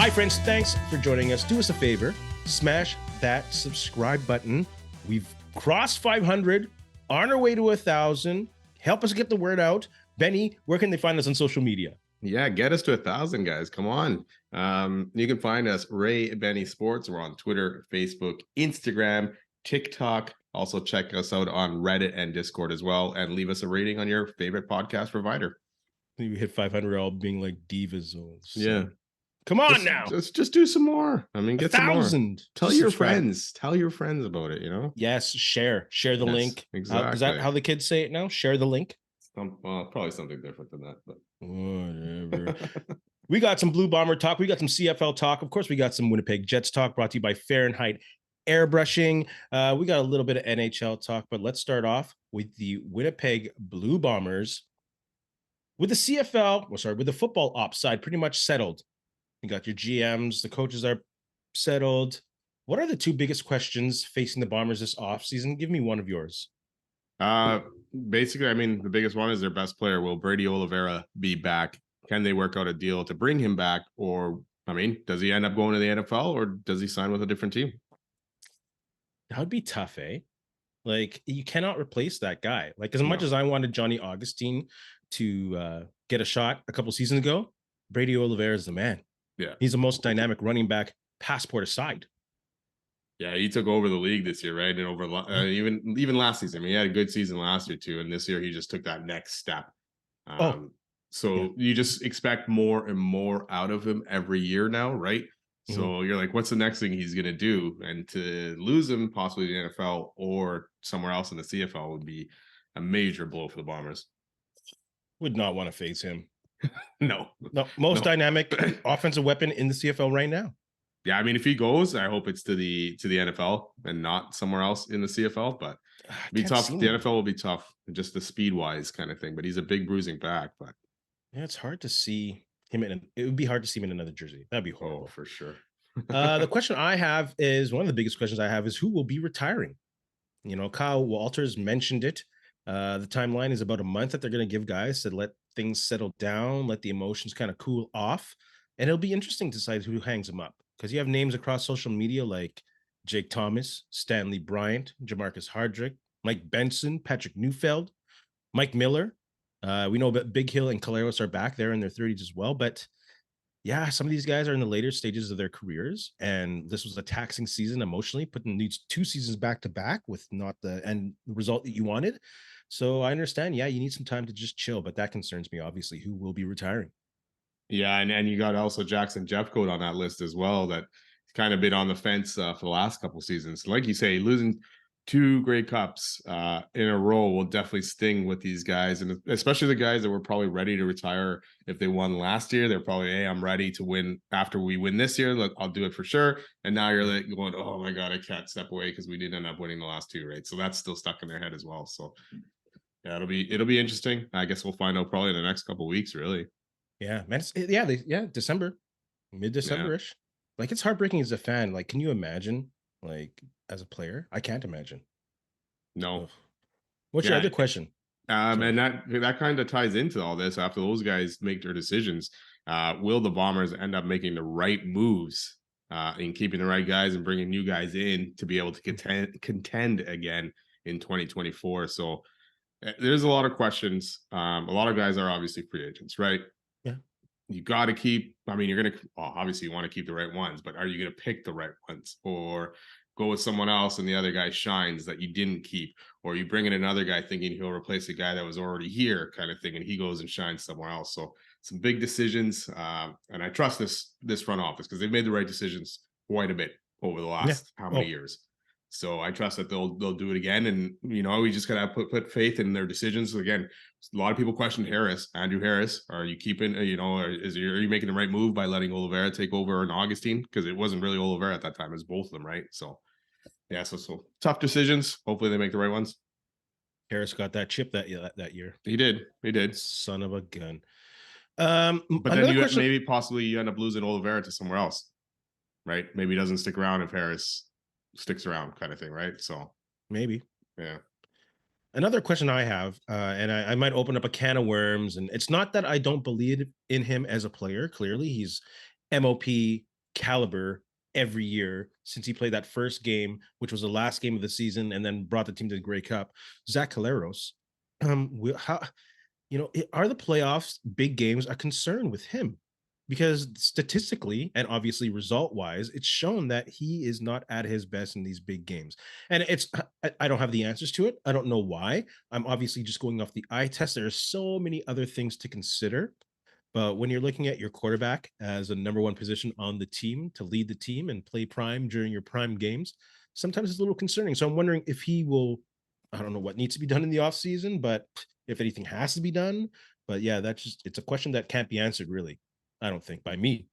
Hi, friends. Thanks for joining us. Do us a favor. Smash that subscribe button. We've crossed 500, on our way to 1,000. Help us get the word out. Benny, where can they find us on social media? Yeah, get us to 1,000, guys. Come on. You can find us, Ray Benny Sports. We're on Twitter, Facebook, Instagram, TikTok. Also, check us out on Reddit and Discord as well. And leave us a rating on your favorite podcast provider. We hit 500 all being like divas. Yeah. Come on now. Just do some more. I mean, get 1,000. some more. Tell your friends. Tell your friends about it, Yes, share the link. Exactly. Is that how the kids say it now? Share the link? Probably something different than that, but whatever. We got some Blue Bomber talk. We got some CFL talk. Of course, we got some Winnipeg Jets talk brought to you by Fahrenheit Airbrushing. We got a little bit of NHL talk, but let's start off with the Winnipeg Blue Bombers. With the CFL, with the football ops side pretty much settled. You got your GMs, the coaches are settled. What are the two biggest questions facing the Bombers this offseason? Give me one of yours. Basically, I mean, the biggest one is their best player. Will Brady Oliveira be back? Can they work out a deal to bring him back? Or, I mean, does he end up going to the NFL or does he sign with a different team? That would be tough, eh? Like, you cannot replace that guy. Like, as much as I wanted Johnny Augustine to get a shot a couple seasons ago, Brady Oliveira is the man. Yeah, he's the most dynamic running back, passport aside. Yeah, he took over the league this year, right? And over even last season. I mean, he had a good season last year too, and this year he just took that next step. You just expect more and more out of him every year now, right? Mm-hmm. So you're like, what's the next thing he's going to do? And to lose him possibly to the NFL or somewhere else in the CFL would be a major blow for the Bombers. Would not want to face him. No. Most dynamic offensive weapon in the CFL right now. Yeah, I mean, if he goes, I hope it's to the NFL and not somewhere else in the CFL. But be tough. The NFL will be tough, just the speed wise kind of thing. But he's a big bruising back. But yeah, it's hard to see him it would be hard to see him in another jersey. That'd be horrible. Oh, for sure. The question I have is one of the biggest questions I have is who will be retiring? Kyle Walters mentioned it. The timeline is about a month that they're going to give guys to let things settle down, let the emotions kind of cool off. And it'll be interesting to decide who hangs them up because you have names across social media like Jake Thomas, Stanley Bryant, Jamarcus Hardrick, Mike Benson, Patrick Neufeld, Mike Miller. We know that Big Hill and Caleros are back there in their 30s as well. But yeah, some of these guys are in the later stages of their careers. And this was a taxing season emotionally, putting these 2 seasons back to back with not the end result that you wanted. So I understand. Yeah, you need some time to just chill, but that concerns me, obviously, who will be retiring. Yeah, and you got also Jackson Jeffcoat on that list as well. That he's kind of been on the fence for the last couple seasons. Like you say, losing 2 Grey Cups in a row will definitely sting with these guys, and especially the guys that were probably ready to retire if they won last year. They're probably, hey, I'm ready to win after we win this year. Look, I'll do it for sure. And now you're like going, oh my God, I can't step away because we didn't end up winning the last 2, right? So that's still stuck in their head as well. So yeah, it'll be interesting. I guess we'll find out probably in the next couple of weeks, really. Yeah, man. December, mid-December-ish. Yeah. Like, it's heartbreaking as a fan. Like, can you imagine? Like, as a player, I can't imagine. No. What's your other question? And that kind of ties into all this. After those guys make their decisions, will the Bombers end up making the right moves in keeping the right guys and bringing new guys in to be able to contend again in 2024? So there's a lot of questions. A lot of guys are obviously free agents, right? Yeah. You got to keep, I mean, obviously you want to keep the right ones, but are you going to pick the right ones or go with someone else and the other guy shines that you didn't keep? Or you bring in another guy thinking he'll replace a guy that was already here kind of thing, and he goes and shines somewhere else. So some big decisions. And I trust this front office because they've made the right decisions quite a bit over the last how many years. So I trust that they'll do it again. And, we just got to put faith in their decisions. Again, a lot of people question Andrew Harris. Are you keeping, are you making the right move by letting Oliveira take over in Augustine? Because it wasn't really Oliveira at that time. It was both of them, right? So, yeah, so tough decisions. Hopefully they make the right ones. Harris got that chip that year. He did. Son of a gun. But then maybe possibly you end up losing Oliveira to somewhere else, right? Maybe he doesn't stick around if Harris sticks around kind of thing, right? So maybe. Yeah. Another question I have, and I might open up a can of worms, and it's not that I don't believe in him as a player. Clearly, he's MOP caliber every year since he played that first game, which was the last game of the season, and then brought the team to the Grey Cup. Zach Collaros, how are the playoffs big games a concern with him? Because statistically and obviously result wise, it's shown that he is not at his best in these big games. And I don't have the answers to it. I don't know why. I'm obviously just going off the eye test. There are so many other things to consider. But when you're looking at your quarterback as a number one position on the team to lead the team and play prime during your prime games, sometimes it's a little concerning. So I'm wondering if he will, I don't know what needs to be done in the offseason, but if anything has to be done. But yeah, it's a question that can't be answered really, I don't think, by me.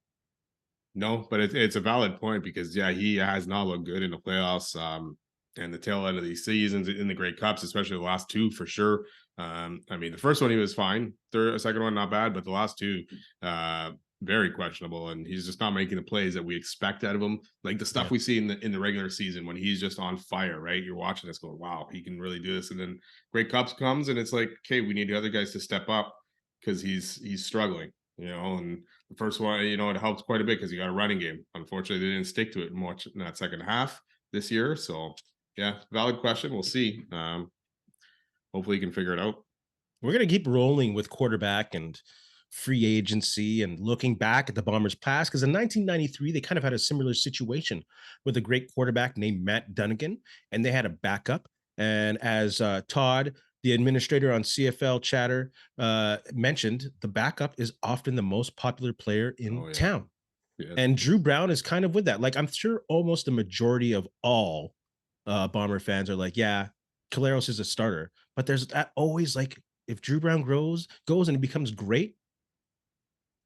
No, but it's a valid point because yeah, he has not looked good in the playoffs. And the tail end of these seasons in the Great Cups, especially the last two for sure. I mean, the first one he was fine, second one not bad, but the last two, very questionable, and he's just not making the plays that we expect out of him. Like the stuff Yeah. we see in the regular season when he's just on fire, right? You're watching this going, wow, he can really do this, and then Great Cups comes, and it's like, okay, we need the other guys to step up because he's struggling, and the first one, it helps quite a bit because you got a running game. Unfortunately, they didn't stick to it much in that second half this year. So, yeah, valid question. We'll see. Hopefully, you can figure it out. We're going to keep rolling with quarterback and free agency and looking back at the Bombers' past because in 1993, they kind of had a similar situation with a great quarterback named Matt Dunnigan, and they had a backup. And as Todd, the administrator on CFL Chatter, mentioned, the backup is often the most popular player in Oh, yeah. town. Yes. And Dru Brown is kind of with that. Like, I'm sure almost the majority of all Bomber fans are like, yeah, Caleros is a starter. But there's that always like, if Dru Brown goes and he becomes great,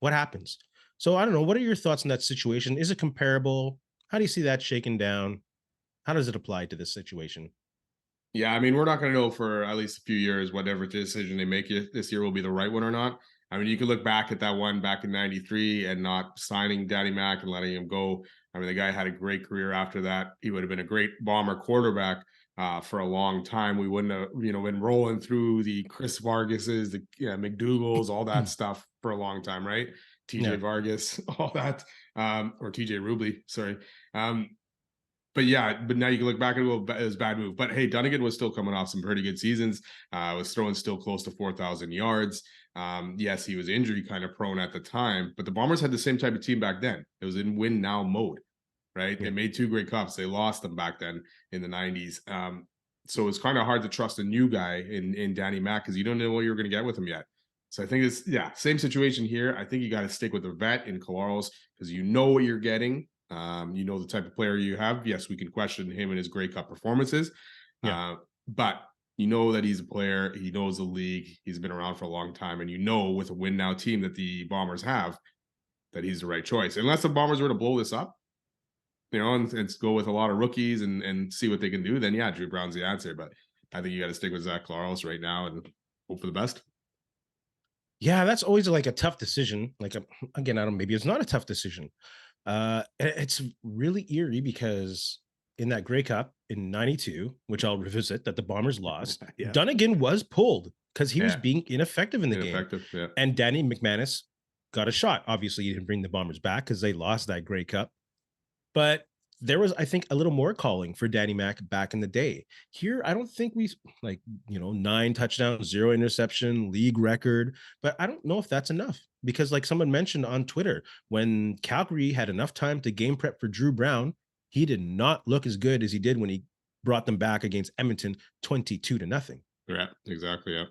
what happens? So I don't know. What are your thoughts on that situation? Is it comparable? How do you see that shaken down? How does it apply to this situation? Yeah, I mean, we're not going to know for at least a few years whatever decision they make this year will be the right one or not. I mean, you could look back at that one back in '93 and not signing Danny Mac and letting him go. I mean, the guy had a great career after that. He would have been a great Bomber quarterback for a long time. We wouldn't have, been rolling through the Chris Vargases, the McDougals, all that stuff for a long time, right? TJ Yeah. Vargas, all that, or TJ Rubley, sorry. But yeah, but now you can look back and go, it was a bad move. But hey, Dunnigan was still coming off some pretty good seasons. Was throwing still close to 4,000 yards. Yes, he was injury kind of prone at the time, but the Bombers had the same type of team back then. It was in win now mode, right? They Yeah. made two great cups. They lost them back then in the 90s. So it's kind of hard to trust a new guy in Danny Mac because you don't know what you're going to get with him yet. So I think it's same situation here. I think you got to stick with the vet in Collaros because you know what you're getting. You know the type of player you have. Yes, we can question him and his Grey Cup performances, Yeah. but you know that he's a player. He knows the league. He's been around for a long time, and you know with a win now team that the Bombers have that he's the right choice. Unless the Bombers were to blow this up, and go with a lot of rookies and see what they can do, then yeah, Dru Brown's the answer. But I think you got to stick with Zach Claros right now and hope for the best. Yeah, that's always like a tough decision. Like again, I don't maybe it's not a tough decision. It's really eerie because in that Grey Cup in 92, which I'll revisit, that the Bombers lost, Yeah, Dunnigan was pulled because he was yeah, being ineffective in the game. ineffective. Yeah, And Danny McManus got a shot. Obviously, he didn't bring the Bombers back because they lost that Grey Cup. But there was, I think, a little more calling for Danny Mac back in the day. Here, I don't think we like, 9 touchdowns, 0 interception, league record. But I don't know if that's enough because, like someone mentioned on Twitter, when Calgary had enough time to game prep for Dru Brown, he did not look as good as he did when he brought them back against Edmonton 22-0. yeah, exactly. Yeah.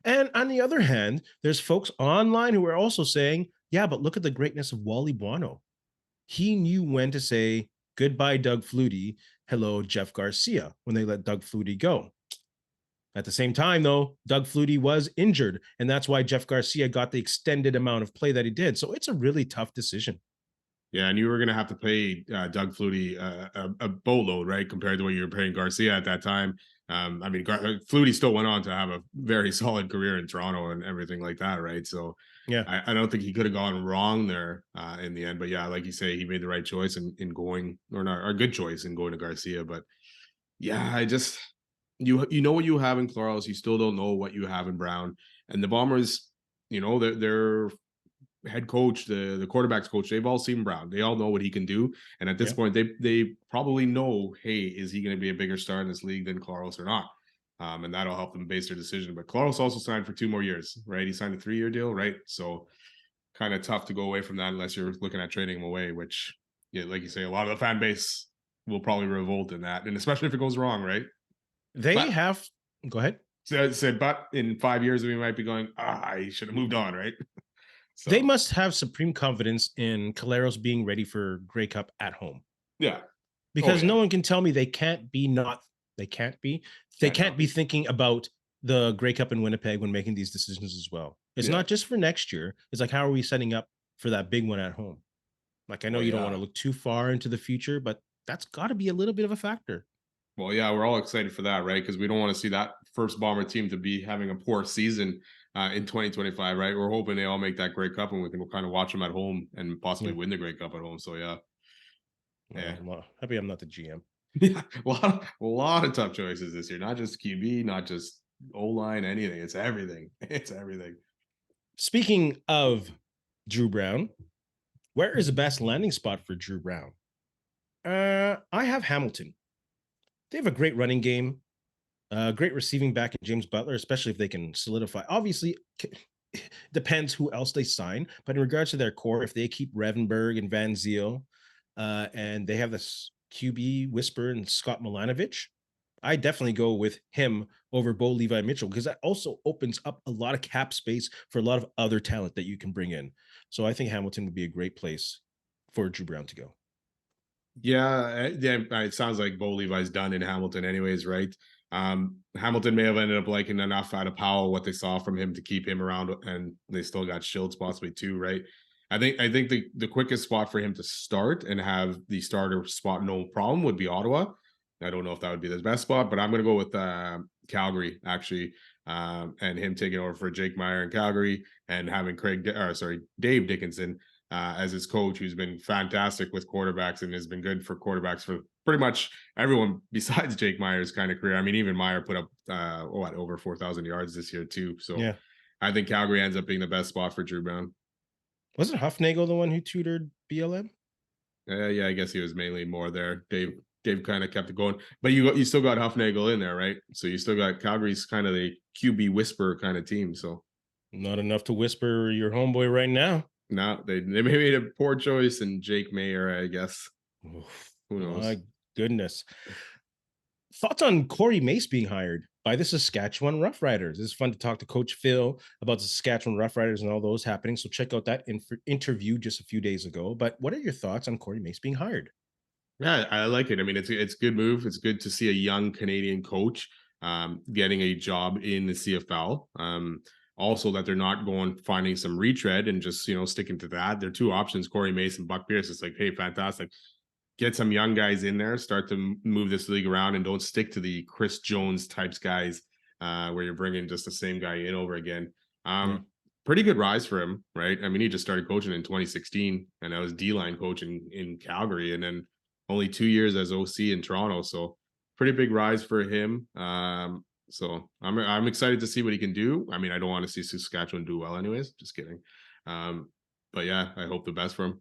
And on the other hand, there's folks online who are also saying, yeah, but look at the greatness of Wally Buono. He knew when to say goodbye, Doug Flutie, hello, Jeff Garcia, when they let Doug Flutie go. At the same time, though, Doug Flutie was injured, and that's why Jeff Garcia got the extended amount of play that he did. So it's a really tough decision. Yeah, and you were going to have to pay Doug Flutie a boatload, right, compared to what you were paying Garcia at that time. I mean, Flutie still went on to have a very solid career in Toronto and everything like that, right? So Yeah. I don't think he could have gone wrong there in the end. But yeah, like you say, he made the right choice in going, or not, or a good choice in going to Garcia. But yeah, I just you know what you have in Claros, you still don't know what you have in Brown, and the Bombers, they're head coach, the quarterback's coach, they've all seen Brown. They all know what he can do. And at this Yeah. point, they probably know, hey, is he going to be a bigger star in this league than Claros or not? And that'll help them base their decision. But Claros also signed for 2 more years, right? He signed a 3-year deal, right? So kind of tough to go away from that unless you're looking at trading him away, which, yeah, like you say, a lot of the fan base will probably revolt in that, and especially if it goes wrong, right? They But have go ahead. said, but in 5 years we might be going, I should have moved on, right? They So must have supreme confidence in Caleros being ready for Grey Cup at home. yeah. Oh Because yeah. no one can tell me they Can't can't not be be. thinking about the Grey Cup in Winnipeg when making these decisions as well. It's Yeah. not just for next year. It's like, how are we setting up for that big one at home? Like, I know Well, you don't want yeah. to look too far into the future, but that's got to be a little bit of a factor. Well, yeah, we're all excited for that, right? Because we don't want to see that first Bomber team to be having a poor season in 2025, right? We're hoping they all make that Grey Cup and we can kind of watch them at home and possibly Yeah. win the Grey Cup at home. So yeah, yeah. Well, I'm happy I'm not the GM. Yeah, a lot of tough choices this year. Not just QB, not just O line, anything. It's everything. It's everything. Speaking of Dru Brown, where is the best landing spot for Dru Brown? I have Hamilton. They have a great running game, great receiving back in James Butler, especially if they can solidify. Obviously, depends who else they sign, but in regards to their core, if they keep Revenberg and Van Ziel, and they have this QB whisper and Scott Milanovic, I definitely go with him over Bo Levi Mitchell because that also opens up a lot of cap space for a lot of other talent that you can bring in. So I think Hamilton would be a great place for Dru Brown to go. Yeah, yeah. It sounds like Bo Levi's done in Hamilton, anyways, right? Hamilton may have ended up liking enough out of Powell what they saw from him to keep him around, and they still got Shields possibly too, right? I think the quickest spot for him to start and have the starter spot no problem would be Ottawa. I don't know if that would be the best spot, but I'm going to go with Calgary actually, and him taking over for Jake Meyer in Calgary and having Dave Dickinson as his coach, who's been fantastic with quarterbacks and has been good for quarterbacks for pretty much everyone besides Jake Meyer's kind of career. I mean, even Meyer put up over 4,000 yards this year too. So Yeah. I think Calgary ends up being the best spot for Dru Brown. Wasn't Huffnagel the one who tutored BLM? Yeah, I guess he was mainly more there. Dave kind of kept it going, but you still got Huffnagel in there, right? So you still got Calgary's kind of the QB whisperer kind of team. So Not enough to whisper your homeboy right now. now they made a poor choice in Jake Mayer, I guess. Oof, Who knows? my goodness. Thoughts on Corey Mace being hired by the Saskatchewan Roughriders? It's fun to talk to Coach Phil about the Saskatchewan Roughriders and all those happening. So check out that interview just a few days ago. But what are your thoughts on Corey Mace being hired? Yeah, I like it. I mean, it's a good move. It's good to see a young Canadian coach getting a job in the CFL. Also, that they're not going finding some retread and just sticking to that. There are two options: Corey Mace and Buck Pierce. It's like, hey, fantastic. Get some young guys in there. Start to move this league around, and don't stick to the Chris Jones types guys where you're bringing just the same guy in over again. Yeah. Pretty good rise for him, right? I mean, he just started coaching in 2016, and I was D-line coaching in Calgary, and then only 2 years as OC in Toronto. So pretty big rise for him. So I'm excited to see what he can do. I mean, I don't want to see Saskatchewan do well anyways. Just kidding. But yeah, I hope the best for him.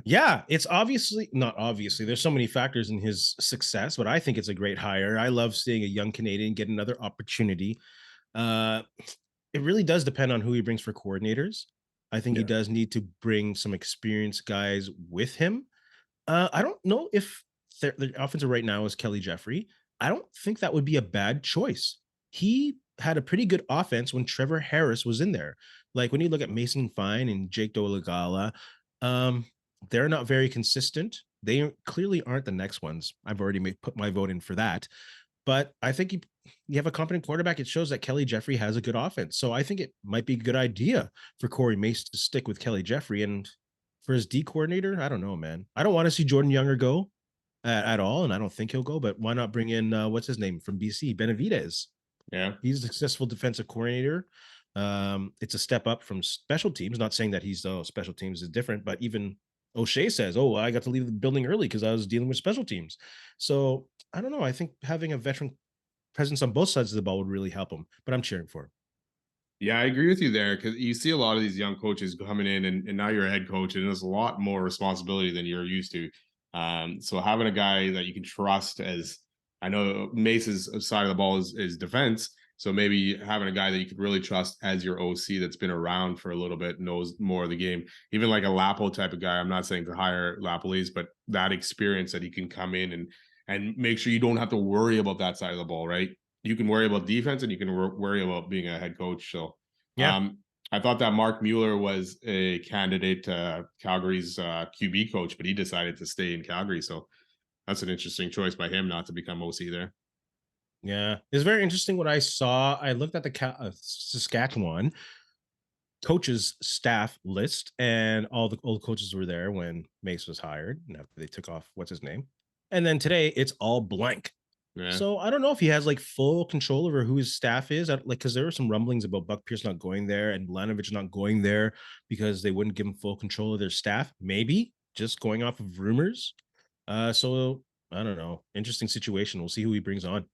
Yeah, it's obviously not obviously. There's so many factors in his success, but I think it's a great hire. I love seeing a young Canadian get another opportunity. Uh, it really does depend on who he brings for coordinators. I think he Yeah. does need to bring some experienced guys with him. I don't know if the offensive right now is Kelly Jeffrey. I don't think that would be a bad choice. He had a pretty good offense when Trevor Harris was in there. Like when you look at Mason Fine and Jake Dolegala, um, they're not very consistent. They clearly aren't the next ones. I've already put my vote in for that. But I think you have a competent quarterback. It shows that Kelly Jeffrey has a good offense. So I think it might be a good idea for Corey Mace to stick with Kelly Jeffrey. And for his D coordinator, I don't know, man. I don't want to see Jordan Younger go at all, and I don't think he'll go. But why not bring in what's his name from BC, Benavidez? Yeah. He's a successful defensive coordinator. It's a step up from special teams. Not saying that he's special teams is different, but even O'Shea says, "Oh, I got to leave the building early because I was dealing with special teams." So I don't know. I think having a veteran presence on both sides of the ball would really help him. But I'm cheering for him. Yeah, I agree with you there because you see a lot of these young coaches coming in, and now you're a head coach, and there's a lot more responsibility than you're used to. So having a guy that you can trust, as I know Mace's side of the ball is defense, so maybe having a guy that you could really trust as your OC that's been around for a little bit, knows more of the game, even like a Lapo type of guy. I'm not saying to hire Lapolis, but that experience that he can come in and make sure you don't have to worry about that side of the ball, right? You can worry about defense and you can worry about being a head coach. So Yeah. um, I thought that Mark Mueller was a candidate to Calgary's QB coach, but he decided to stay in Calgary. So that's an interesting choice by him not to become OC there. Yeah. It's very interesting what I saw. I looked at the Saskatchewan coaches staff list, and all the old coaches were there when Mace was hired. And after they took off, what's his name? And then today it's all blank. Yeah. So I don't know if he has like full control over who his staff is. Like, because there were some rumblings about Buck Pierce not going there and Lanovich not going there because they wouldn't give him full control of their staff. Maybe just going off of rumors. So I don't know. Interesting situation. We'll see who he brings on.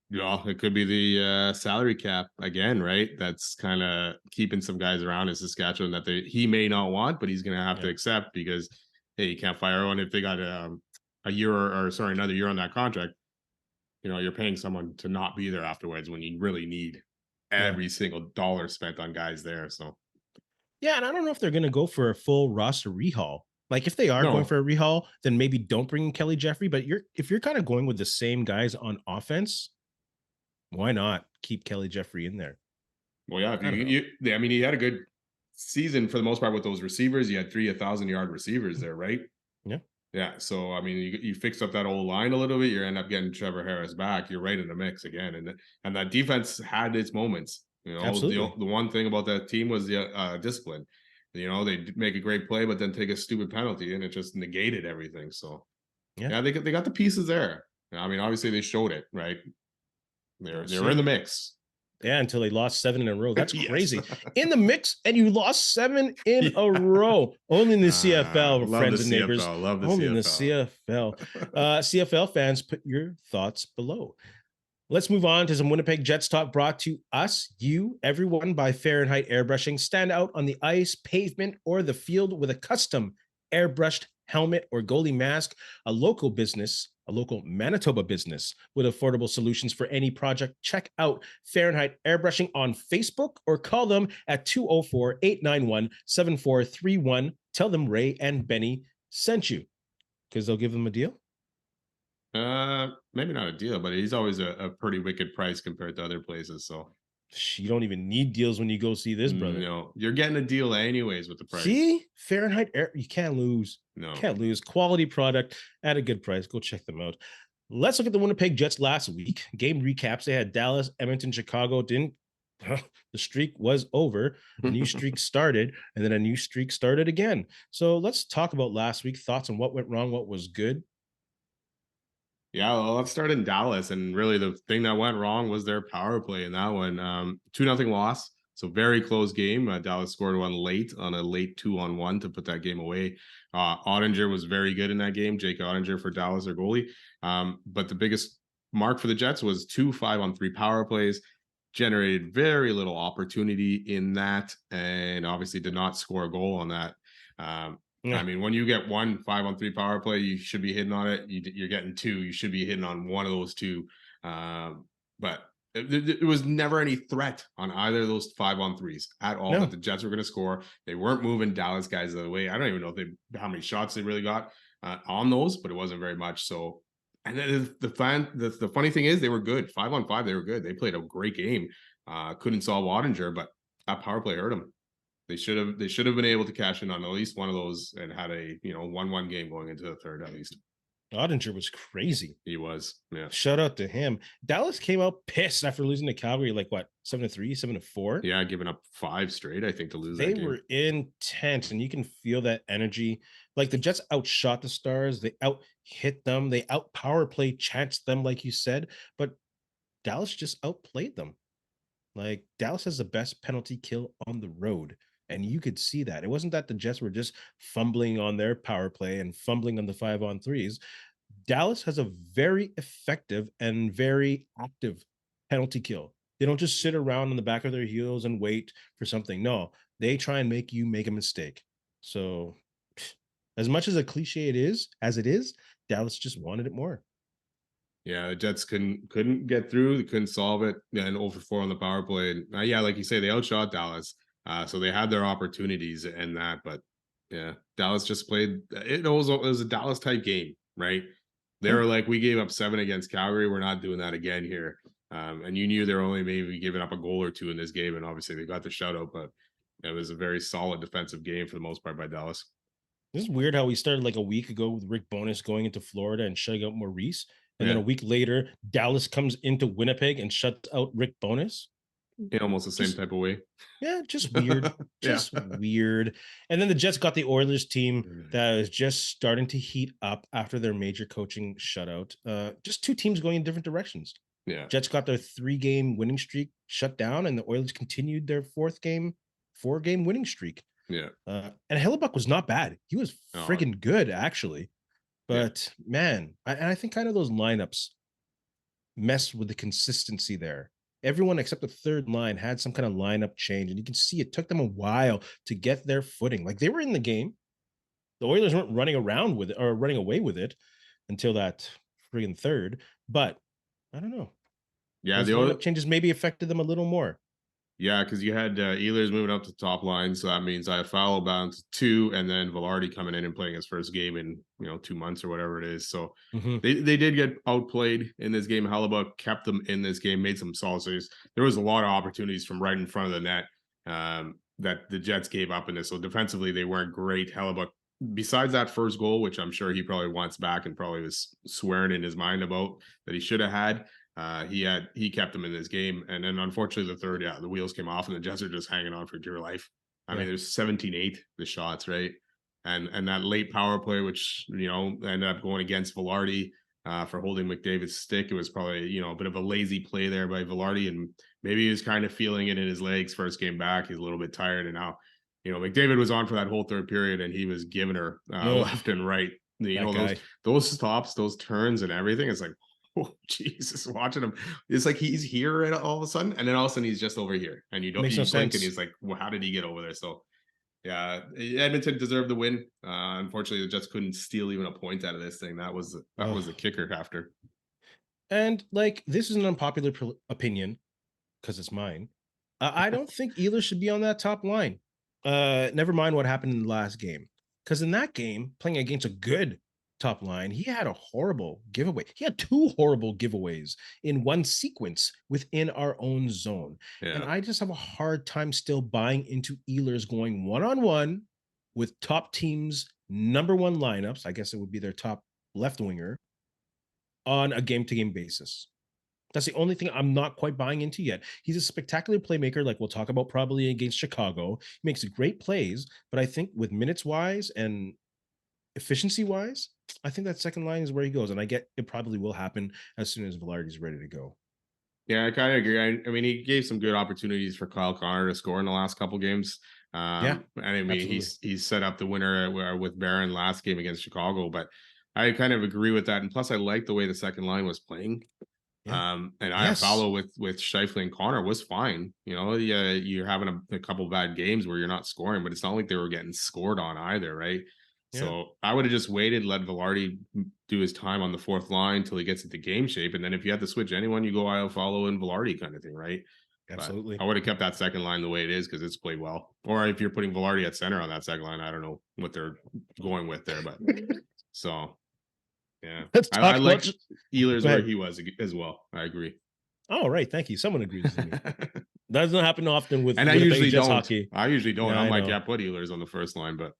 Yeah, it could be the salary cap again, right? That's kind of keeping some guys around in Saskatchewan that he may not want, but he's going to have to Yeah. accept because hey, you can't fire one if they got a year or sorry, another year on that contract. You're paying someone to not be there afterwards when you really need Yeah. every single dollar spent on guys there. So Yeah, and I don't know if they're going to go for a full roster rehaul. Like if they are going no, for a rehaul, then maybe don't bring in Kelly Jeffrey. But if you're kind of going with the same guys on offense, why not keep Kelly Jeffrey in there? well, yeah, if I don't know. I mean, he had a good season for the most part with those receivers. You had 1,000-yard receivers there, right? Yeah, Yeah. So I mean, you fixed up that old line a little bit. You end up getting Trevor Harris back. You're right in the mix again, and that defense had its moments. absolutely. The one thing about that team was the discipline. They make a great play, but then take a stupid penalty, and it just negated everything. So Yeah, yeah, they got the pieces there. I mean, obviously they showed it, right? we'll They were in the see. mix. Yeah, until they lost 7 in a row. That's Yes. crazy. In the mix, and you lost 7 in Yeah. a row. Only in the CFL, Love the friends and neighbors. CFL. Love the Only in the CFL. CFL. CFL fans, put your thoughts below. Let's move on to some Winnipeg Jets talk brought to us, you, everyone, by Fahrenheit Airbrushing. Stand out on the ice, pavement, or the field with a custom airbrushed helmet or goalie mask. A local business, a local Manitoba business with affordable solutions for any project. Check out Fahrenheit Airbrushing on Facebook or call them at 204-891-7431. Tell them Ray and Benny sent you because they'll give them a deal. Maybe not a deal, but he's always a pretty wicked price compared to other places. So You don't even need deals when you go see this, brother. no, you're getting a deal anyways with the price. See, Fahrenheit Air, you can't lose. No, Can't lose. Quality product at a good price. Go check them out. Let's look at the Winnipeg Jets last week. Game recaps. They had Dallas, Edmonton, Chicago. Didn't the streak was over. A new streak started, and then a new streak started again. So let's talk about last week. Thoughts on what went wrong, what was good. yeah, well, let's start in Dallas. And really, the thing that went wrong was their power play in that one. 2-0 loss. So very close game. Dallas scored one late on a late 2-on-1 to put that game away. Ottinger was very good in that game. Jake Ottinger for Dallas, their goalie. But the biggest mark for the Jets was 2 5-on-3 power plays. Generated very little opportunity in that, and obviously did not score a goal on that. I Yeah, mean, when you get 1 5-on-3 power play, you should be hitting on it. You're getting two. You should be hitting on one of those two. But it was never any threat on either of those 5-on-3s at all that no, the Jets were going to score. They weren't moving Dallas guys the way. I don't even know how many shots they really got on those, but it wasn't very much. So, and then the funny thing is they were good 5-on-5. They were good. They played a great game. Couldn't solve Wattinger, but that power play hurt them. They should have been able to cash in on at least one of those and had a 1-1 game going into the third at least. Ottinger was crazy. He was, yeah. Shout out to him. Dallas came out pissed after losing to Calgary, like what, 7-3, 7-4. Yeah, giving up 5 straight, I think, to lose They that game. were intense, and you can feel that energy. Like the Jets outshot the Stars, they out hit them, they out power play chanced them, like you said, but Dallas just outplayed them. Like Dallas has the best penalty kill on the road. And you could see that. It wasn't that the Jets were just fumbling on their power play and fumbling on the 5-on-3s. Dallas has a very effective and very active penalty kill. They don't just sit around on the back of their heels and wait for something. No, they try and make you make a mistake. So as much as a cliche as it is, Dallas just wanted it more. Yeah, the Jets couldn't get through. They couldn't solve it. Yeah, and 0 for 4 on the power play. And yeah, like you say, they outshot Dallas. So they had their opportunities in that, but yeah, Dallas just played. It was a Dallas type game, right? They Yeah. were like, we gave up 7 against Calgary. We're not doing that again here. And you knew they were only maybe giving up a goal or two in this game, and obviously they got the shutout, but it was a very solid defensive game for the most part by Dallas. This is weird how we started like a week ago with Rick Bowness going into Florida and shutting out Maurice. And then a Yeah, week later, Dallas comes into Winnipeg and shuts out Rick Bowness. in almost the same Just type of way. Yeah, just weird. Yeah. Just weird. And then the Jets got the Oilers team that is just starting to heat up after their major coaching shutout. Just two teams going in different directions. Yeah. Jets got their 3-game winning streak shut down, and the Oilers continued their 4-game winning streak. Yeah. And Hellebuyck was not bad. He was Oh, friggin' good, actually. yeah. But man, I think kind of those lineups mess with the consistency there. Everyone except the third line had some kind of lineup change, and you can see it took them a while to get their footing. Like they were in the game. The Oilers weren't running around with it or running away with it until that friggin' third. But I don't know. Yeah, Those lineup changes maybe affected them a little more. yeah, because you had Ehlers moving up to top line, so that means I follow bound to 2, and then Velarde coming in and playing his first game in 2 months or whatever it is. So Mhm. they did get outplayed in this game. Hellebuyck kept them in this game, made some solid saves. There was a lot of opportunities from right in front of the net that the Jets gave up in this. So defensively, they weren't great. Hellebuyck, besides that first goal, which I'm sure he probably wants back and probably was swearing in his mind about that he should have had. He kept them in this game, and then unfortunately the third, yeah, the wheels came off, and the Jets are just hanging on for dear life. I mean, Yeah. there's 17-8 the shots, right? And that late power play, which ended up going against Velarde for holding McDavid's stick. It was probably a bit of a lazy play there by Velarde, and maybe he was kind of feeling it in his legs first game back. He's a little bit tired, and now McDavid was on for that whole third period, and he was giving her Ugh, left and right. that Those guy stops, those turns, and everything. It's like, oh Jesus, watching him. It's like he's here all of a sudden, and then all of a sudden he's just over here, and makes no you blink, and sense. he's like, well, how did he get over there? So yeah, Edmonton deserved the win. Unfortunately, the Jets couldn't steal even a point out of this thing. That was the Oh, kicker after. and like this is an unpopular opinion because it's mine. I don't think Ehlers should be on that top line. Never mind what happened in the last game. Because in that game, playing against a good top line, he had a horrible giveaway. He had 2 horrible giveaways in one sequence within our own zone. And Yeah, I just have a hard time still buying into Ehlers going one-on-one with top teams' number one lineups. I guess it would be their top left winger on a game-to-game basis. That's the only thing I'm not quite buying into yet. He's a spectacular playmaker, like we'll talk about probably against Chicago. He makes great plays, but I think with minutes wise and efficiency wise, I think that second line is where he goes. And I get it probably will happen as soon as Velarde's ready to go. yeah, I kind of agree. I mean, he gave some good opportunities for Kyle Connor to score in the last couple games. Yeah, And I mean, absolutely. he's set up the winner with Barron last game against Chicago, but I kind of agree with that. And plus, I like the way the second line was playing. Yeah. And I Yes. follow with Scheifele and Connor was fine. Yeah, you're having a couple bad games where you're not scoring, but it's not like they were getting scored on either, right? Yeah. So I would have just waited, let Velarde do his time on the fourth line till he gets into game shape, and then if you had to switch anyone, you go I'll follow in Velarde kind of thing, right? But Absolutely. I would have kept that second line the way it is because it's played well. Or if you're putting Velarde at center on that second line, I don't know what they're going with there, but so yeah, Let's I talk like about. Ehlers Go where ahead. he was as well. I agree. Oh, right. Thank you. Someone agrees with me. That doesn't happen often with And I Winnipeg usually Jets don't. hockey. I usually don't. Yeah, I'm I like, know. yeah, put Ehlers on the first line, but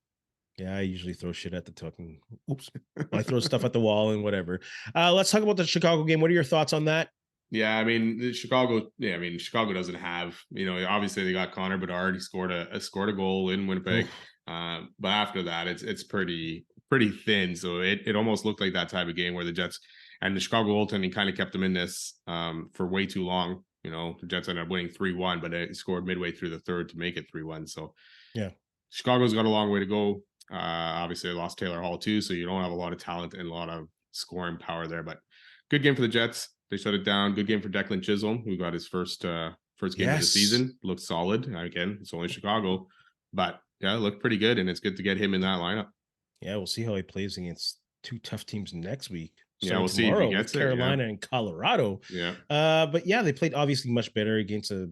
Yeah, I usually throw shit at the tuck and oops. I throw stuff at the wall and whatever. Let's talk about the Chicago game. What are your thoughts on that? yeah, I mean, Chicago. Yeah, I mean, Chicago doesn't have. Obviously they got Connor Bedard. He scored a goal in Winnipeg. Oof. But after that, it's pretty thin. So it almost looked like that type of game where the Jets and the Chicago goaltending kind of kept them in this for way too long. The Jets ended up winning 3-1, but they scored midway through the third to make it 3-1. So Yeah. Chicago's got a long way to go. Obviously, they lost Taylor Hall too, so you don't have a lot of talent and a lot of scoring power there. But good game for the Jets. They shut it down. Good game for Declan Chisholm, who got his first game of the Yes. season. Looked solid. Again, it's only Chicago, but yeah, it looked pretty good, and it's good to get him in that lineup. Yeah, we'll see how he plays against two tough teams next week, Yeah, starting we'll see if he tomorrow with gets it. Yeah, Carolina and Colorado. yeah, But yeah, they played obviously much better against a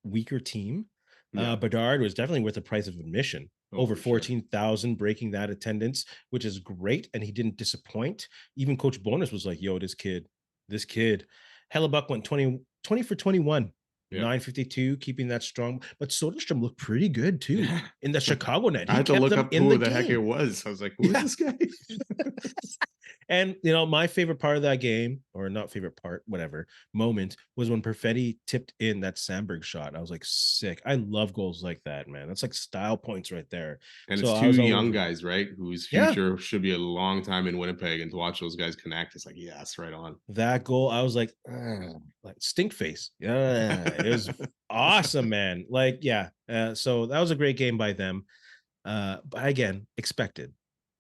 weaker team. yeah. Bedard was definitely worth the price of admission. Oh, Over for sure. 14,000 breaking that attendance, which is great. And he didn't disappoint. Even Coach Bonus was like, yo, this kid. Hellebuyck went 20 for 21, Yeah. 952, keeping that strong. But Soderstrom looked pretty good too Yeah. in the Chicago net. I He had to kept look them up in the who the heck it game. was. I was like, who is Yeah. this guy? And my favorite part of that game, or not favorite part, whatever, moment was when Perfetti tipped in that Sandberg shot. I was like, sick. I love goals like that, man. That's like style points right there. And So it's I two was all young over it. guys, right? Whose Yeah, future should be a long time in Winnipeg, and to watch those guys connect, it's like, yes, right on. that goal, I was like stink face. Yeah, it was awesome, man. Like, yeah. So that was a great game by them. But again, expected.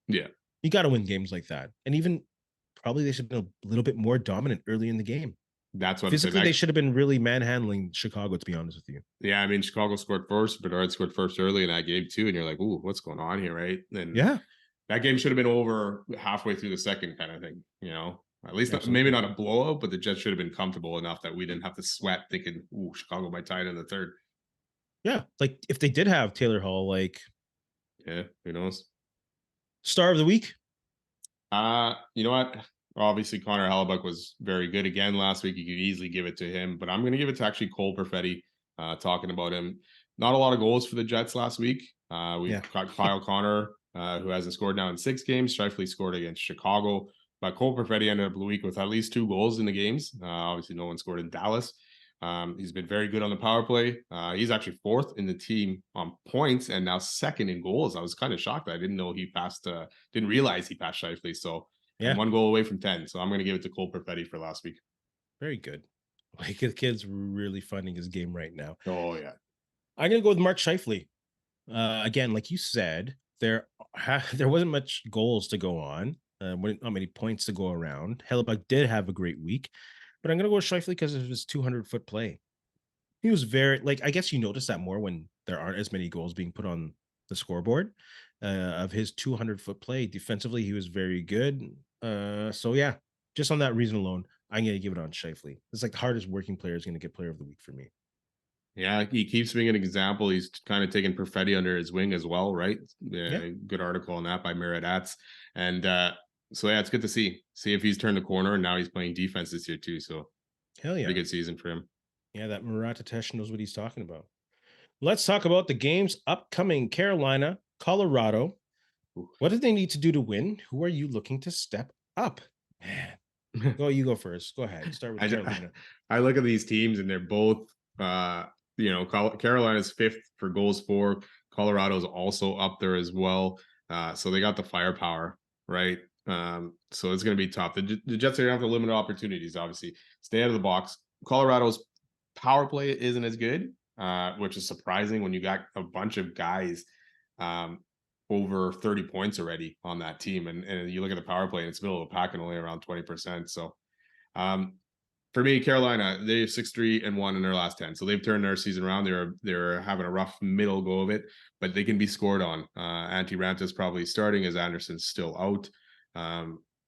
Yeah, You got to win games like that. And even probably they should have been a little bit more dominant early in the game. that's what I'm saying. Physically, they should have been really manhandling Chicago, to be honest with you. Yeah, I mean, Chicago scored first, Bedard scored first early in that game too, and you're like, "Ooh, what's going on here?" Right? And Yeah, that game should have been over halfway through the second, kind of thing. At least maybe absolutely. not a blowout, but the Jets should have been comfortable enough that we didn't have to sweat thinking, "Ooh, Chicago might tie it in the third." Yeah, like if they did have Taylor Hall, like Yeah, who knows? star of the week. You know what? Obviously, Connor Hellebuyck was very good again last week. You could easily give it to him, but I'm going to give it to actually Cole Perfetti. Talking about him, not a lot of goals for the Jets last week. We've Yeah, got Kyle Connor, who hasn't scored now in 6 games. Scheifele scored against Chicago, but Cole Perfetti ended up the week with at least 2 goals in the games. Obviously, no one scored in Dallas. He's been very good on the power play. He's actually 4th in the team on points and now 2nd in goals. I was kind of shocked. I didn't know he passed. Didn't realize he passed Scheifele. So, and yeah, 1 goal away from 10. So I'm going to give it to Cole Perfetti for last week. very good. Like the kid's really finding his game right now. Oh yeah, I'm gonna go with Mark Scheifele. Again, like you said, there wasn't much goals to go on. Not many points to go around. Hellebuck did have a great week, but I'm gonna go with Scheifele because of his 200-foot play. He was very like I guess you notice that more when there aren't as many goals being put on the scoreboard. Of his 200-foot play defensively, he was very good. So yeah, just on that reason alone, I'm gonna give it on Scheifele. It's like the hardest working player is gonna get Player of the Week for me. yeah. He keeps being an example. He's kind of taken Perfetti under his wing as well, right? Yeah, Yeah, good article on that by Murat Ats. And so yeah, it's good to see if he's turned the corner, and now he's playing defense this year too. So hell pretty yeah, good season for him. yeah. That Murata Tesh knows what he's talking about. Let's talk about the games upcoming. Carolina, Colorado. What do they need to do to win? Who are you looking to step up? Man, you go first. Go ahead. Start with I Carolina. I look at these teams and they're both Carolina's 5th for goals for. Colorado's also up there as well. So they got the firepower, right? So it's going to be tough. The Jets are going to have to limit opportunities, obviously. Stay out of the box. Colorado's power play isn't as good, which is surprising when you got a bunch of guys um, over 30 points already on that team. And you look at the power play and it's middle of the pack and only around 20%. So um, for me, Carolina, they're 6-3-1 in their last 10. So they've turned their season around. They're having a rough middle go of it, but they can be scored on. Antti Ranta's probably starting as Anderson's still out.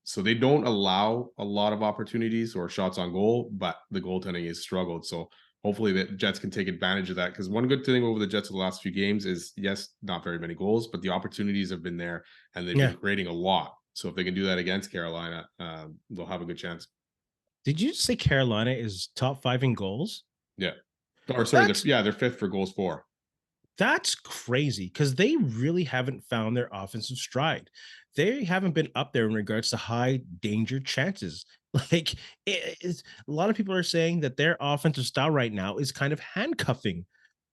So they don't allow a lot of opportunities or shots on goal, but the goaltending is struggled. So hopefully the Jets can take advantage of that. Because one good thing over the Jets of the last few games is, yes, not very many goals, but the opportunities have been there and they've Yeah. been creating a lot. So if they can do that against Carolina, they'll have a good chance. Did you say Carolina is top 5 in goals? Yeah. Or sorry, That's they're 5th for goals for. that's crazy because they really haven't found their offensive stride. They haven't been up there in regards to high danger chances. Like a lot of people are saying that their offensive style right now is kind of handcuffing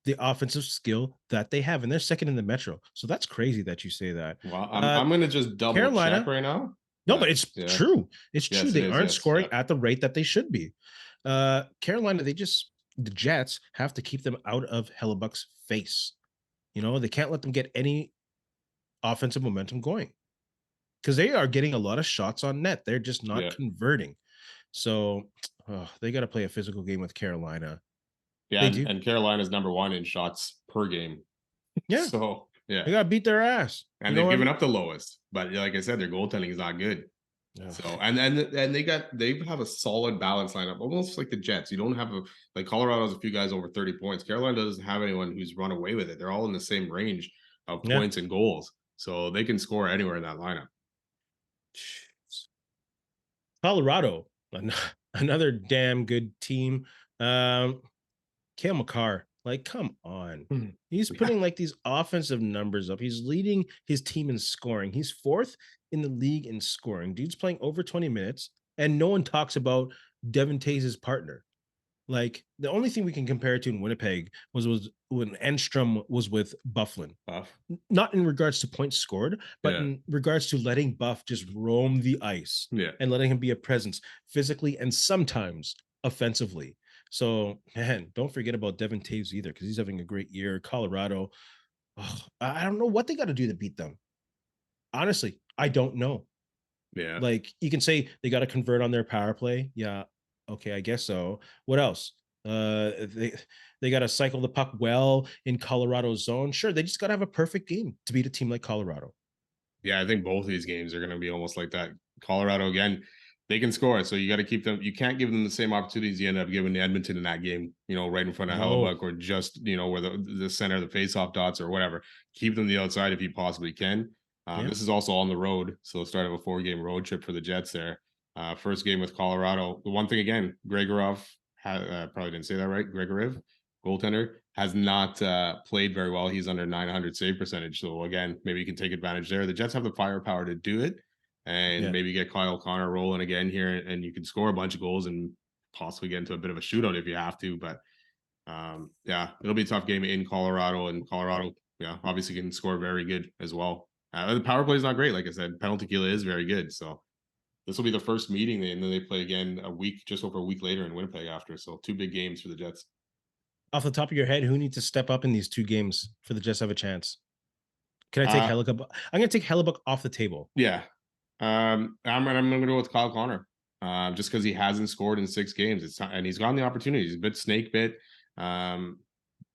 the offensive skill that they have, and they're second in the Metro. So that's crazy that you say that. Well, Uh, I'm gonna just double check Carolina, right now. no, but But it's yeah. true. It's true. Yes, it They is. aren't Yes. scoring Yeah. at the rate that they should be. Carolina, the Jets have to keep them out of Hellebuck's face. They can't let them get any offensive momentum going because they are getting a lot of shots on net. They're just not Yeah. converting. So they got to play a physical game with Carolina. Yeah, They do. and Carolina's number one in shots per game. Yeah, So yeah, they got to beat their ass. and You know they've what? given up the lowest. But like I said, their goaltending is not good. So Ugh. and they have a solid balance lineup, almost like the Jets. You don't have a like Colorado has a few guys over 30 points. Carolina doesn't have anyone who's run away with it. They're all in the same range of Yeah. points and goals, so they can score anywhere in that lineup. Colorado, another damn good team. Cale Makar, like, come on. He's Yeah. putting like these offensive numbers up. He's leading his team in scoring. He's fourth in the league in scoring. Dude's playing over 20 minutes, and no one talks about Devin Tays' partner. Like, the only thing we can compare it to in Winnipeg was when Enstrom was with Bufflin. Buff. Not in regards to points scored, but Yeah. in regards to letting Buff just roam the ice Yeah. and letting him be a presence physically and sometimes offensively. So, man, don't forget about Devin Taves either, because he's having a great year. Colorado, I don't know what they got to do to beat them. Honestly, I don't know. Yeah. Like, you can say they got to convert on their power play. Yeah, okay, I guess so. What else? They got to cycle the puck well in Colorado's zone. Sure, they just got to have a perfect game to beat a team like Colorado. Yeah, I think both of these games are going to be almost like that. Colorado again, they can score, so you got to keep them. You can't give them the same opportunities you end up giving Edmonton in that game. Right in front of No. Hellebuyck, or just where the center of the faceoff dots or whatever. Keep them the outside if you possibly can. Yeah. This is also on the road, so the start of a 4-game road trip for the Jets there. First game with Colorado. The one thing again, Gregorov probably didn't say that right. Gregorov, goaltender, has not played very well. He's under 900 save percentage. So again, maybe you can take advantage there. The Jets have the firepower to do it, and Yeah. maybe get Kyle Connor rolling again here, and you can score a bunch of goals and possibly get into a bit of a shootout if you have to. But yeah, it'll be a tough game in Colorado, and Colorado, yeah, obviously can score very good as well. The power play is not great, like I said. Penalty kill is very good, so this will be the first meeting, and then they play again just over a week later in Winnipeg after. So 2 big games for the Jets. Off the top of your head, who needs to step up in these 2 games for the Jets to have a chance? Can I take Hellebuyck? I'm going to take Hellebuyck off the table. Yeah, I'm going to go with Kyle Connor, just because he hasn't scored in 6 games. And he's gotten the opportunity. He's a bit snake bit, and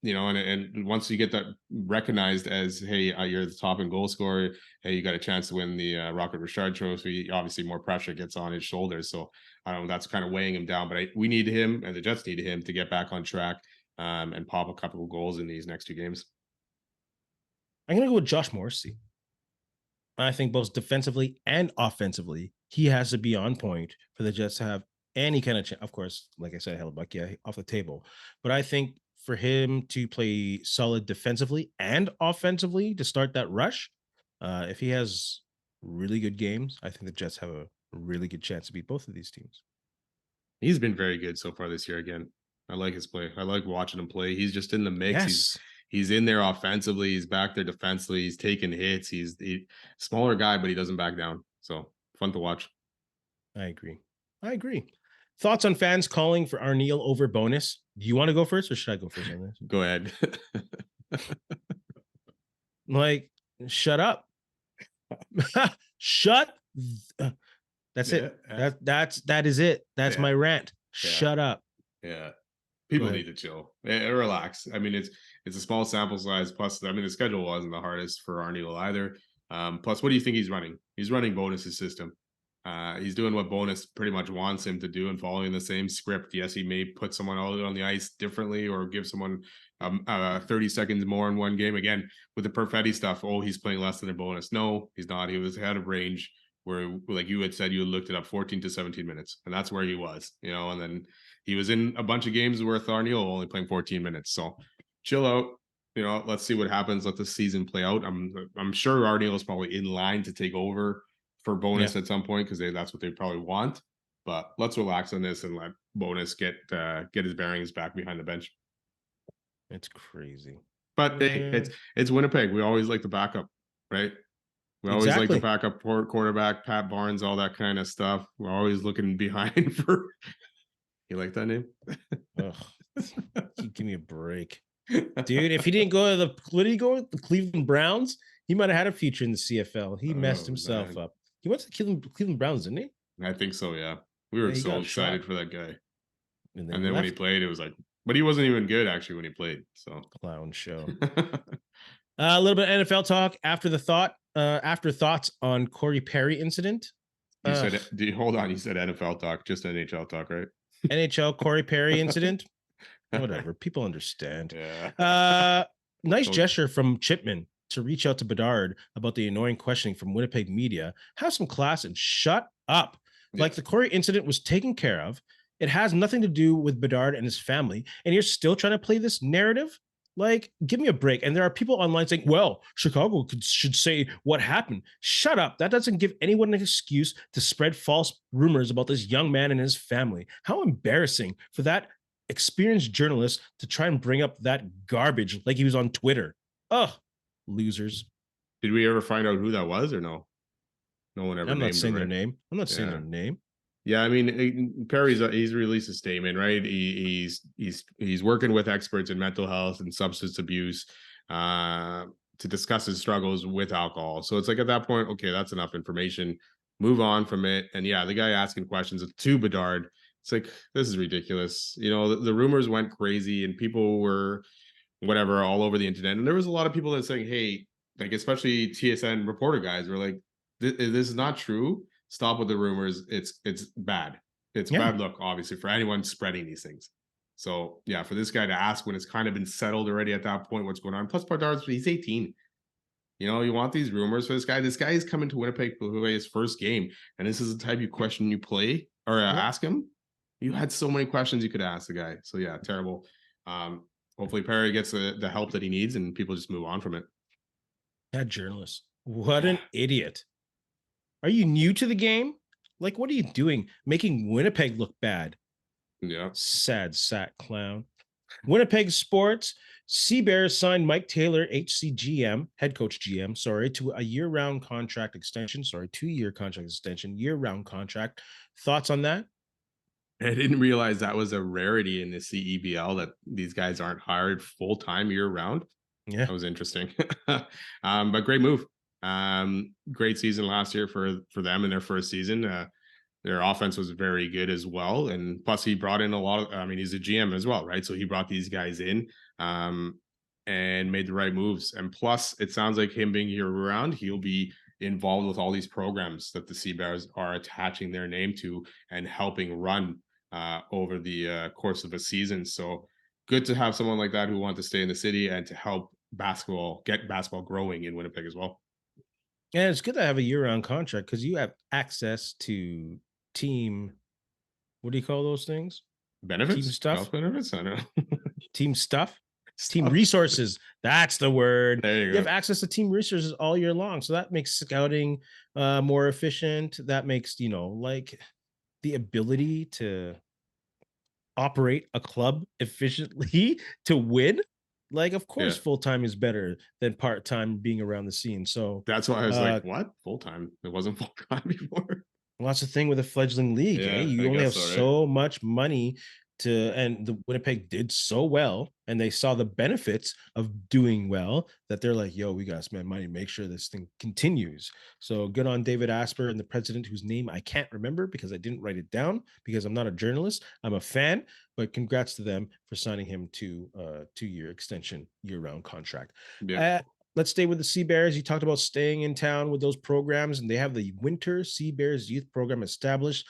once you get that recognized as, hey, you're the top in goal scorer, hey, you got a chance to win the Rocket Richard Trophy. Obviously, more pressure gets on his shoulders, so I don't know, that's kind of weighing him down. But we need him, and the Jets need him to get back on track, and pop a couple of goals in these next 2 games. I'm going to go with Josh Morrissey. I think both defensively and offensively, he has to be on point for the Jets to have any kind of chance. Of course, like I said, Hellebuyck, yeah, off the table. But I think for him to play solid defensively and offensively to start that rush, if he has really good games, I think the Jets have a really good chance to beat both of these teams. He's been very good so far this year. Again, I like his play. I like watching him play. He's just in the mix. Yes. He's in there offensively. He's back there defensively. He's taking hits. He's smaller guy, but he doesn't back down. So fun to watch. I agree. Thoughts on fans calling for Arneal over Bonus? Do you want to go first, or should I go first on this? Go ahead. Like, shut up. Shut. That's it. That is it. That's my rant. Shut up. Yeah. People need to chill and relax. I mean, it's a small sample size. Plus, I mean, the schedule wasn't the hardest for Arneal either. Plus, what do you think he's running? He's running Bonus's system. He's doing what Bonus pretty much wants him to do and following the same script. Yes, he may put someone out on the ice differently or give someone 30 seconds more in one game. Again, with the Perfetti stuff, he's playing less than a Bonus. No, he's not. He was out of range where, like you had said, you had looked it up, 14 to 17 minutes. And that's where he was, and then he was in a bunch of games where Arneal only playing 14 minutes. So chill out. Let's see what happens. Let the season play out. I'm sure Arneal is probably in line to take over for Bonus at some point, because that's what they probably want. But let's relax on this and let Bonus get his bearings back behind the bench. It's crazy. But hey, it's Winnipeg. We always like the backup, right? We always like the backup quarterback, Pat Barnes, all that kind of stuff. We're always looking behind for. You like that name? Give me a break, dude. If he didn't go to the Cleveland Browns, he might have had a future in the CFL. He messed himself up. He went to Cleveland Browns, didn't he? I think so, yeah. We were Yeah, he so got shot, excited for that guy. and they And then when he left. played, it was like, but he wasn't even good actually when he played. So Clown show. A little bit of NFL talk after the thought. After thoughts on Corey Perry incident. you Uh, said, hold on, you said NFL talk, just NHL talk, right? NHL Corey Perry incident. Whatever, people understand. Yeah. Nice Don't- gesture from Chipman to reach out to Bedard about the annoying questioning from Winnipeg media. Have some class and shut up. Like yeah. the Corey incident was taken care of. It has nothing to do with Bedard and his family, and you're still trying to play this narrative. Like, give me a break. And there are people online saying, well, Chicago should say what happened. Shut up. That doesn't give anyone an excuse to spread false rumors about this young man and his family. How embarrassing for that experienced journalist to try and bring up that garbage like he was on Twitter. Ugh, losers. Did we ever find out who that was or no? No one ever I'm not named saying him, their right? name. I'm not saying Yeah. their name. Yeah, I mean, Perry's he's released a statement, right? He's working with experts in mental health and substance abuse to discuss his struggles with alcohol. So it's like at that point, okay, that's enough information. Move on from it. And yeah, the guy asking questions to Bedard, it's like this is ridiculous. You know, the rumors went crazy and people were whatever all over the internet, and there was a lot of people that saying, "Hey," like especially TSN reporter guys were like, "This is not true. Stop with the rumors. It's bad. It's a Yeah. bad look, obviously, for anyone spreading these things." So yeah, for this guy to ask when it's kind of been settled already at that point, what's going on? Plus, Bedard's he's 18. You know, you want these rumors for this guy. This guy is coming to Winnipeg to play his first game, and this is the type of question you play or Yep. ask him. You had so many questions you could ask the guy. So yeah, terrible. Hopefully Perry gets the help that he needs, and people just move on from it. That journalist. What Yeah, an idiot. Are you new to the game? Like, what are you doing? Making Winnipeg look bad. yeah, Sad sack clown. Winnipeg Sports. Sea Bears signed Mike Taylor, HCGM, head coach GM, to a year-round contract extension. 2-year contract extension, year-round contract. Thoughts on that? I didn't realize that was a rarity in the CEBL that these guys aren't hired full time year round. Yeah. That was interesting. But great move. Great season last year for them in their first season. Their offense was very good as well, and plus he brought in a lot of. I mean, he's a GM as well, right? So he brought these guys in and made the right moves. And plus, it sounds like him being year round, he'll be involved with all these programs that the Sea Bears are attaching their name to and helping run over the course of a season. So good to have someone like that who wants to stay in the city and to help get basketball growing in Winnipeg as well. And it's good to have a year-round contract because you have access to team. What do you call those things? Team Benefits, stuff. health benefits. I don't know. Team stuff. Team Stuff. resources. That's the word. There you You go. have access to team resources all year long, so that makes scouting more efficient. That makes like the ability to operate a club efficiently to win. Like, of Yeah. course, full time is better than part time being around the scene. So That's why I was uh, like, what? Full time? It wasn't full time before. well, that's the thing with a fledgling league. Yeah, You I only guess have so, right? so much money and the Winnipeg did so well, and they saw the benefits of doing well that they're like, "Yo, we got to spend money, make sure this thing continues." So good on David Asper and the president, whose name I can't remember because I didn't write it down because I'm not a journalist. I'm a fan, but congrats to them for signing him to a 2-year extension, year-round contract. Yeah. Uh, let's stay with the Sea Bears. You talked about staying in town with those programs, and they have the Winter Sea Bears youth program established.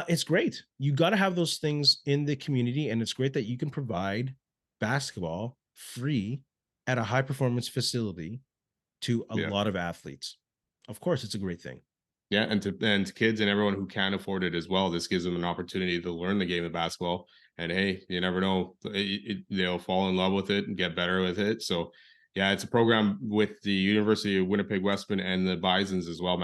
It's great. You got to have those things in the community, and it's great that you can provide basketball free at a high performance facility to a Yeah. lot of athletes. Of course, it's a great thing. Yeah, and to kids and everyone who can afford it as well, this gives them an opportunity to learn the game of basketball. And hey, you never know, they'll fall in love with it and get better with it. So, yeah, it's a program with the University of Winnipeg Westman and the Bisons as well,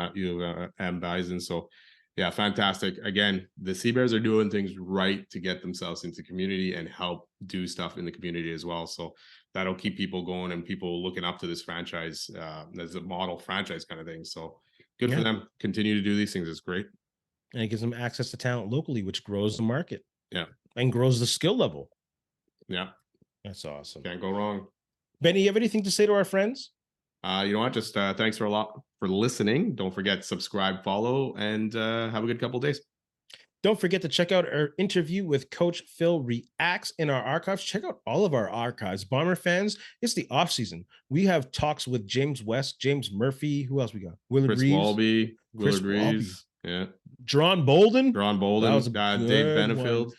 and Bison. So, yeah, fantastic. Again, the Sea Bears are doing things right to get themselves into community and help do stuff in the community as well. So that'll keep people going and people looking up to this franchise as a model franchise kind of thing. So good for Yeah. them. Continue to do these things. It's great. And it gives them access to talent locally, which grows the market Yeah. and grows the skill level. Yeah. That's awesome. Can't go wrong. Benny, you have anything to say to our friends? You know what? Just thanks for a lot for listening. Don't forget, subscribe, follow, and have a good couple days. Don't forget to check out our interview with Coach Phil Reacts in our archives. Check out all of our archives. Bomber fans, it's the offseason. We have talks with James West, James Murphy. Who else we got? Willard Chris Reeves. Walby, Chris Willard Reeves. Yeah. Drawn Bolden. Ron That was Bolden, a Dave good one. Benefield.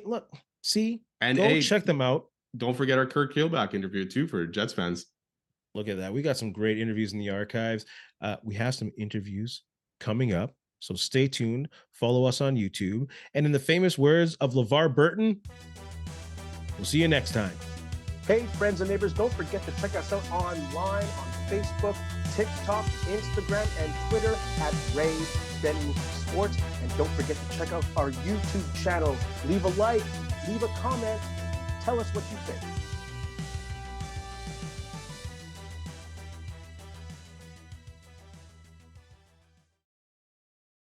Look, see, And go hey, check them out. Don't forget our Kurt Keelback interview too for Jets fans. Look at that. We got some great interviews in the archives. We have some interviews coming up. So stay tuned. Follow us on YouTube. And in the famous words of LeVar Burton, we'll see you next time. Hey, friends and neighbors, don't forget to check us out online on Facebook, TikTok, Instagram, and Twitter at Ray Benny Sports. And don't forget to check out our YouTube channel. Leave a like, leave a comment. Tell us what you think.